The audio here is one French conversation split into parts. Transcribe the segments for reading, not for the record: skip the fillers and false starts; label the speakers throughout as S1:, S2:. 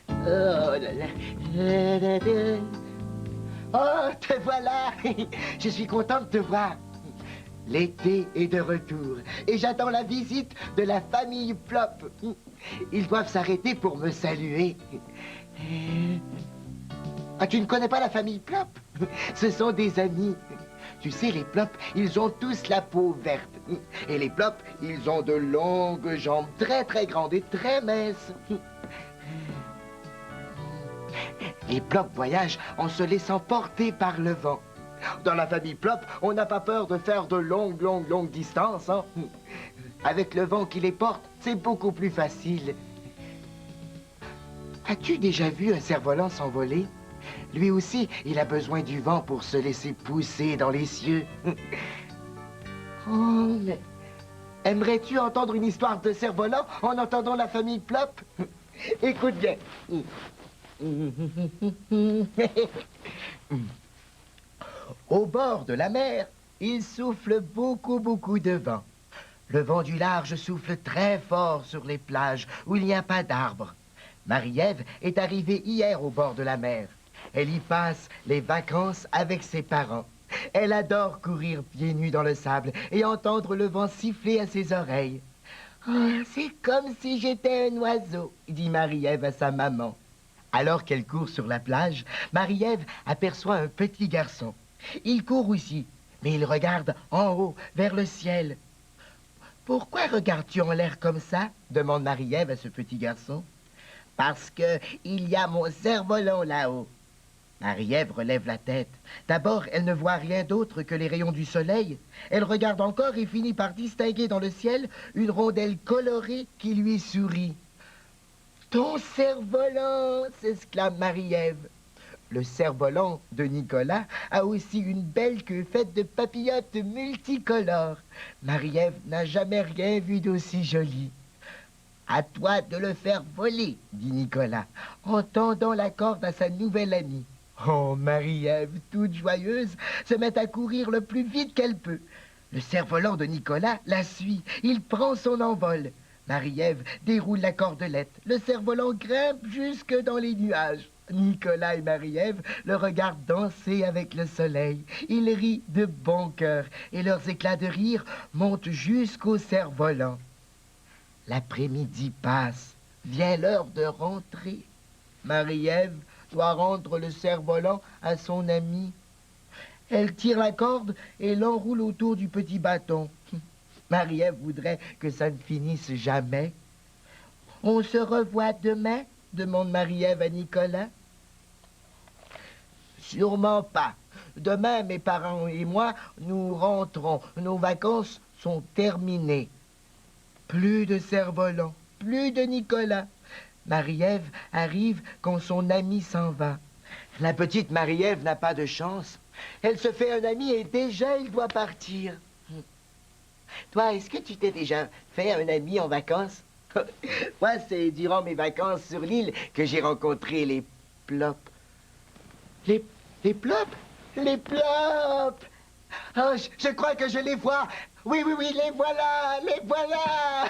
S1: Oh là là. Oh, te voilà. Je suis content de te voir. L'été est de retour et j'attends la visite de la famille Plop. Ils doivent s'arrêter pour me saluer. Ah, tu ne connais pas la famille Plop? Ce sont des amis. Tu sais, les Plop, ils ont tous la peau verte. Et les Plop, ils ont de longues jambes très très grandes et très minces. Les Plop voyagent en se laissant porter par le vent. Dans la famille Plop, on n'a pas peur de faire de longues distances. Hein? Avec le vent qui les porte, c'est beaucoup plus facile. As-tu déjà vu un cerf-volant s'envoler? Lui aussi, il a besoin du vent pour se laisser pousser dans les cieux. Oh, mais... Aimerais-tu entendre une histoire de cerf-volant en entendant la famille Plop? Écoute bien. Au bord de la mer, il souffle beaucoup de vent. Le vent du large souffle très fort sur les plages où il n'y a pas d'arbres. Marie-Ève est arrivée hier au bord de la mer. Elle y passe les vacances avec ses parents. Elle adore courir pieds nus dans le sable et entendre le vent siffler à ses oreilles. Oh, c'est comme si j'étais un oiseau, dit Marie-Ève à sa maman. Alors qu'elle court sur la plage, Marie-Ève aperçoit un petit garçon. Il court aussi, mais il regarde en haut, vers le ciel. « Pourquoi regardes-tu en l'air comme ça ?» demande Marie-Ève à ce petit garçon. « Parce que il y a mon cerf-volant là-haut. » Marie-Ève relève la tête. D'abord, elle ne voit rien d'autre que les rayons du soleil. Elle regarde encore et finit par distinguer dans le ciel une rondelle colorée qui lui sourit. « Ton cerf-volant !» s'exclame Marie-Ève. Le cerf-volant de Nicolas a aussi une belle queue faite de papillotes multicolores. Marie-Ève n'a jamais rien vu d'aussi joli. « À toi de le faire voler, » dit Nicolas, en tendant la corde à sa nouvelle amie. Oh, Marie-Ève, toute joyeuse, se met à courir le plus vite qu'elle peut. Le cerf-volant de Nicolas la suit. Il prend son envol. Marie-Ève déroule la cordelette. Le cerf-volant grimpe jusque dans les nuages. Nicolas et Marie-Ève le regardent danser avec le soleil. Ils rient de bon cœur et leurs éclats de rire montent jusqu'au cerf-volant. L'après-midi passe. Vient l'heure de rentrer. Marie-Ève doit rendre le cerf-volant à son ami. Elle tire la corde et l'enroule autour du petit bâton. Marie-Ève voudrait que ça ne finisse jamais. « On se revoit demain ?» demande Marie-Ève à Nicolas. « Sûrement pas. Demain, mes parents et moi, nous rentrons. Nos vacances sont terminées. » Plus de cerf-volant, plus de Nicolas. Marie-Ève arrive quand son ami s'en va. La petite Marie-Ève n'a pas de chance. Elle se fait un ami et déjà il doit partir. Toi, est-ce que tu t'es déjà fait un ami en vacances? Moi, c'est durant mes vacances sur l'île que j'ai rencontré les Plops. Les Plops? Les Plops! Oh, je crois que je les vois. Oui, les voilà, les voilà.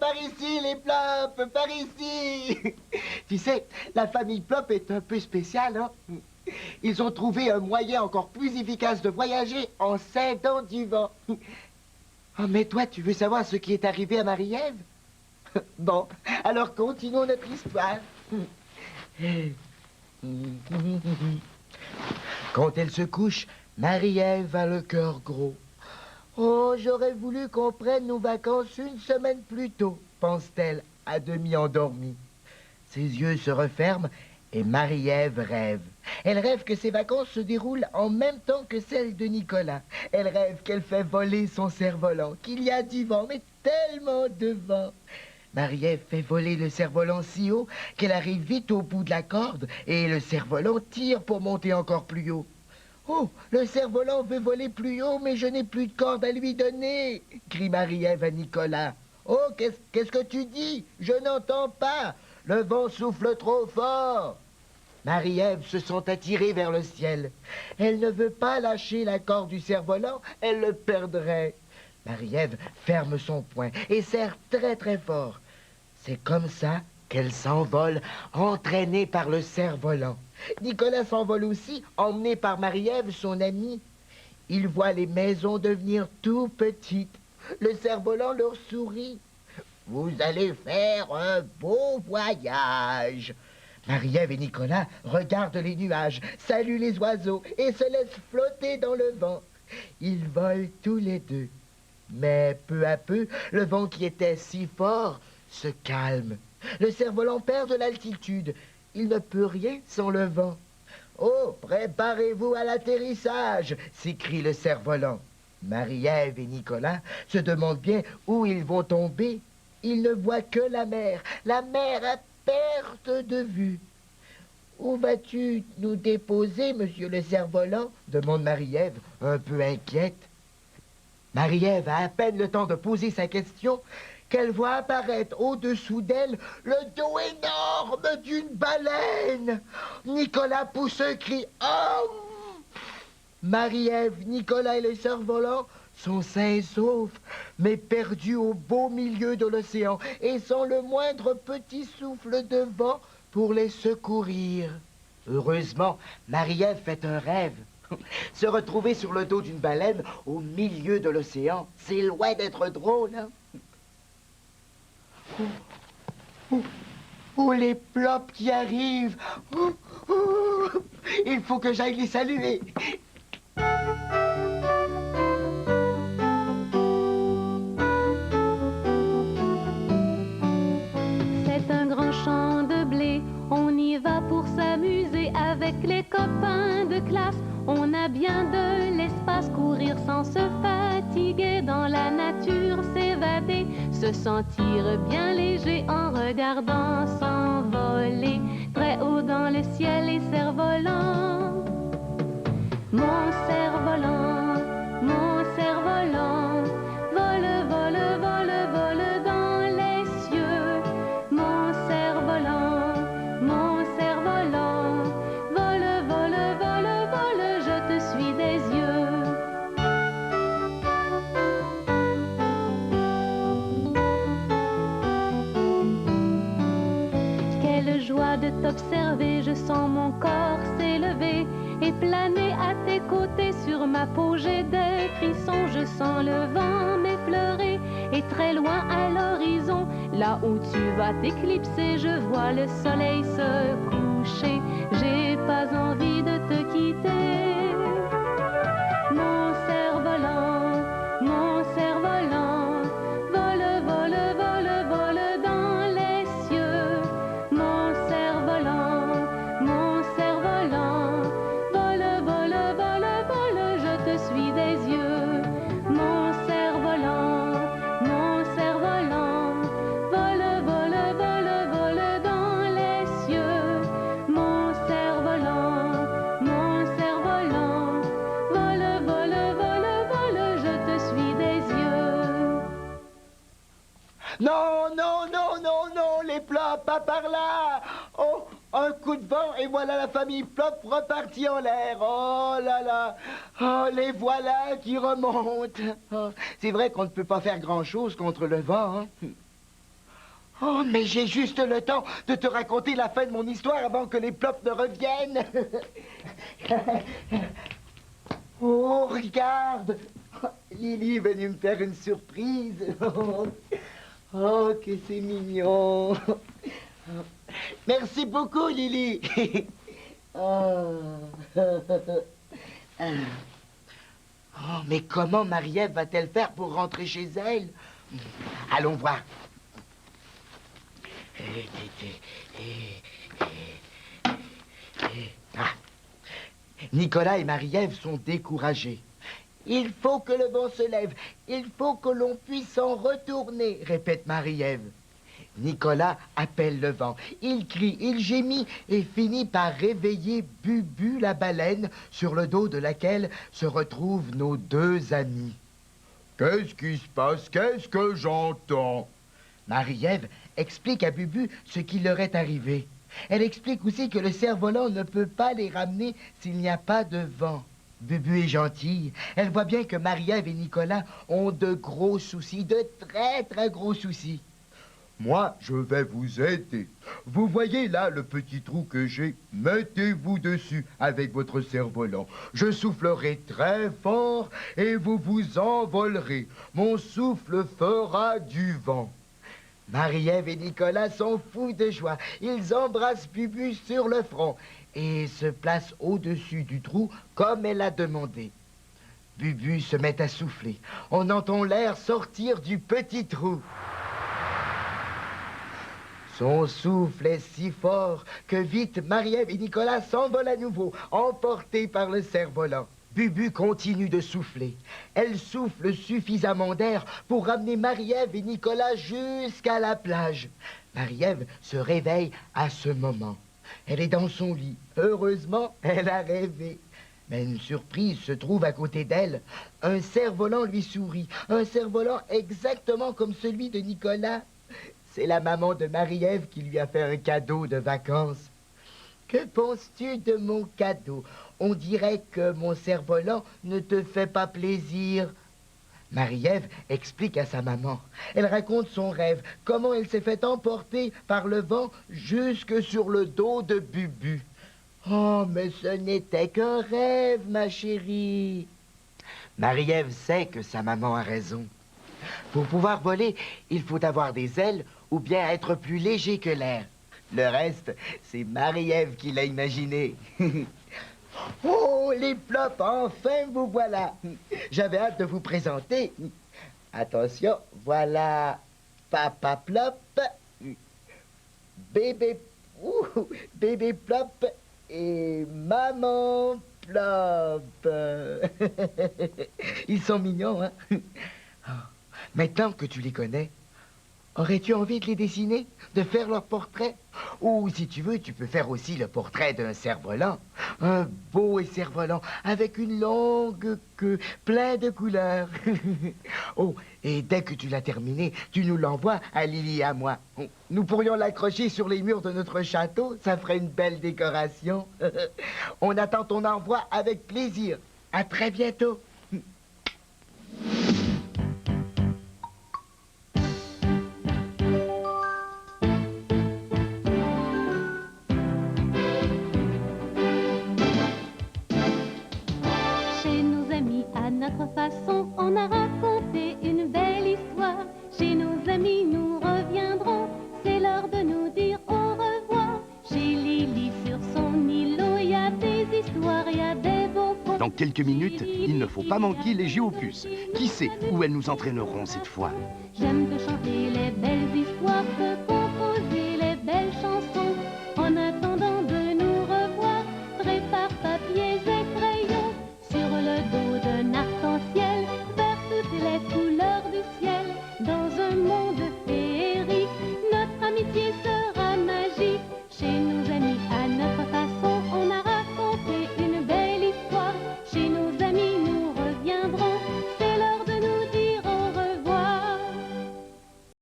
S1: Par ici, les Plops, par ici. Tu sais, la famille Plop est un peu spéciale, hein? Ils ont trouvé un moyen encore plus efficace de voyager en s'aidant du vent. Oh, mais toi, tu veux savoir ce qui est arrivé à Marie-Ève? Bon, alors continuons notre histoire. Quand elle se couche, Marie-Ève a le cœur gros. Oh, j'aurais voulu qu'on prenne nos vacances une semaine plus tôt, pense-t-elle, à demi endormie. Ses yeux se referment et Marie-Ève rêve. Elle rêve que ses vacances se déroulent en même temps que celles de Nicolas. Elle rêve qu'elle fait voler son cerf-volant, qu'il y a du vent, mais tellement de vent. Marie-Ève fait voler le cerf-volant si haut qu'elle arrive vite au bout de la corde et le cerf-volant tire pour monter encore plus haut. Oh, le cerf-volant veut voler plus haut, mais je n'ai plus de corde à lui donner, crie Marie-Ève à Nicolas. Oh, qu'est-ce que tu dis? Je n'entends pas. Le vent souffle trop fort. Marie-Ève se sent attirée vers le ciel. Elle ne veut pas lâcher la corde du cerf-volant, elle le perdrait. Marie-Ève ferme son poing et serre très fort. C'est comme ça qu'elle s'envole, entraînée par le cerf-volant. Nicolas s'envole aussi, emmené par Marie-Ève, son amie. Il voit les maisons devenir tout petites. Le cerf-volant leur sourit. Vous allez faire un beau voyage. Marie-Ève et Nicolas regardent les nuages, saluent les oiseaux et se laissent flotter dans le vent. Ils volent tous les deux. Mais peu à peu, le vent qui était si fort se calme. Le cerf-volant perd de l'altitude. Il ne peut rien sans le vent. Oh, préparez-vous à l'atterrissage, s'écrie le cerf-volant. Marie-Ève et Nicolas se demandent bien où ils vont tomber. Ils ne voient que la mer à perte de vue. Où vas-tu nous déposer, monsieur le cerf-volant demande Marie-Ève, un peu inquiète. Marie-Ève a à peine le temps de poser sa question qu'elle voit apparaître au-dessous d'elle le dos énorme d'une baleine. Nicolas pousse un cri. Oh! Marie-Ève, Nicolas et le cerf-volant sont sains et saufs, mais perdus au beau milieu de l'océan et sans le moindre petit souffle de vent pour les secourir. Heureusement, Marie-Ève fait un rêve. Se retrouver sur le dos d'une baleine au milieu de l'océan, c'est loin d'être drôle, hein? Oh, les plops qui arrivent! Il faut que j'aille les saluer.
S2: C'est un grand champ de blé, on y va pour s'amuser avec les copains de classe. On a bien de l'espace, courir sans se fatiguer, dans la nature s'évader, se sentir bien léger en regardant s'envoler très haut dans le ciel les cerfs-volants. Mon cerf-volant, vole, vole, vole, vole dans les cieux. Mon cerf-volant, vole, vole, vole, vole, je te suis des yeux. Quelle joie de t'observer, je sens mon corps s'élever et planer à tes côtés. Sur ma peau j'ai des frissons, je sens le vent m'effleurer. Et très loin à l'horizon, là où tu vas t'éclipser, je vois le soleil se coucher. J'ai pas envie de te quitter. Mon cerf-volant, vole, vole, vole, vole dans les cieux. Mon cerf-volant, vole, vole, vole, vole, je te suis des yeux. Mon cerf-volant, vole, vole, vole, vole dans les cieux. Mon cerf-volant, vole, vole, vole, vole, je te suis des yeux.
S1: Non, non, non, non, non, les plops, pas par là. Oh, un coup de vent et voilà la famille Plop repartie en l'air. Oh là là, oh, les voilà qui remontent. Oh, c'est vrai qu'on ne peut pas faire grand-chose contre le vent, hein. Oh, mais j'ai juste le temps de te raconter la fin de mon histoire avant que les plops ne reviennent. Oh, regarde, Lily est venue me faire une surprise. Oh, que c'est mignon. Merci beaucoup, Lily. Oh. Oh, mais comment Marie-Ève va-t-elle faire pour rentrer chez elle? Allons voir. Ah. Nicolas et Marie-Ève sont découragés. Il faut que le vent se lève. Il faut que l'on puisse en retourner, répète Marie-Ève. Nicolas appelle le vent. Il crie, il gémit et finit par réveiller Bubu la baleine sur le dos de laquelle se retrouvent nos deux amis. Qu'est-ce qui se passe? Qu'est-ce que j'entends? Marie-Ève explique à Bubu ce qui leur est arrivé. Elle explique aussi que le cerf-volant ne peut pas les ramener s'il n'y a pas de vent. Bubu est gentille. Elle voit bien que Marie-Ève et Nicolas ont de gros soucis, de très, très gros soucis. Moi, je vais vous aider. Vous voyez là le petit trou que j'ai? Mettez-vous dessus avec votre cerf-volant. Je soufflerai très fort et vous vous envolerez. Mon souffle fera du vent. Marie-Ève et Nicolas sont fous de joie. Ils embrassent Bubu sur le front et se placent au-dessus du trou comme elle a demandé. Bubu se met à souffler. On entend l'air sortir du petit trou. Son souffle est si fort que vite Marie-Ève et Nicolas s'envolent à nouveau, emportés par le cerf-volant. Bubu continue de souffler. Elle souffle suffisamment d'air pour ramener Marie-Ève et Nicolas jusqu'à la plage. Marie-Ève se réveille à ce moment. Elle est dans son lit. Heureusement, elle a rêvé. Mais une surprise se trouve à côté d'elle. Un cerf-volant lui sourit. Un cerf-volant exactement comme celui de Nicolas. C'est la maman de Marie-Ève qui lui a fait un cadeau de vacances. Que penses-tu de mon cadeau? On dirait que mon cerf-volant ne te fait pas plaisir. Marie-Ève explique à sa maman. Elle raconte son rêve, comment elle s'est fait emporter par le vent jusque sur le dos de Bubu. Oh, mais ce n'était qu'un rêve, ma chérie. Marie-Ève sait que sa maman a raison. Pour pouvoir voler, il faut avoir des ailes ou bien être plus léger que l'air. Le reste, c'est Marie-Ève qui l'a imaginé. Oh, les plops, enfin vous voilà. J'avais hâte de vous présenter. Attention, voilà Papa Plop, bébé, bébé Plop et Maman Plop. Ils sont mignons, hein? Maintenant que tu les connais, aurais-tu envie de les dessiner, de faire leur portrait? Ou si tu veux, tu peux faire aussi le portrait d'un cerf-volant. Un beau cerf-volant avec une longue queue, plein de couleurs. Oh, et dès que tu l'as terminé, tu nous l'envoies à Lily et à moi. Nous pourrions l'accrocher sur les murs de notre château, ça ferait une belle décoration. On attend ton envoi avec plaisir. À très bientôt.
S2: À notre façon, on a raconté une belle histoire. Chez nos amis, nous reviendrons. C'est l'heure de nous dire au revoir. Chez Lily, sur son îlot, il y a des histoires, il y a des beaux contes.
S3: Dans quelques minutes, il ne faut pas manquer les Géopus. Qui sait où elles nous entraîneront cette fois?
S2: J'aime de chanter les belles histoires, de composer les belles chansons. En attendant de nous revoir, prépare papiers et crayons. Sur le dos d'un arc-en-ciel, vers toutes les couleurs du ciel. Dans un monde féerique, notre amitié sera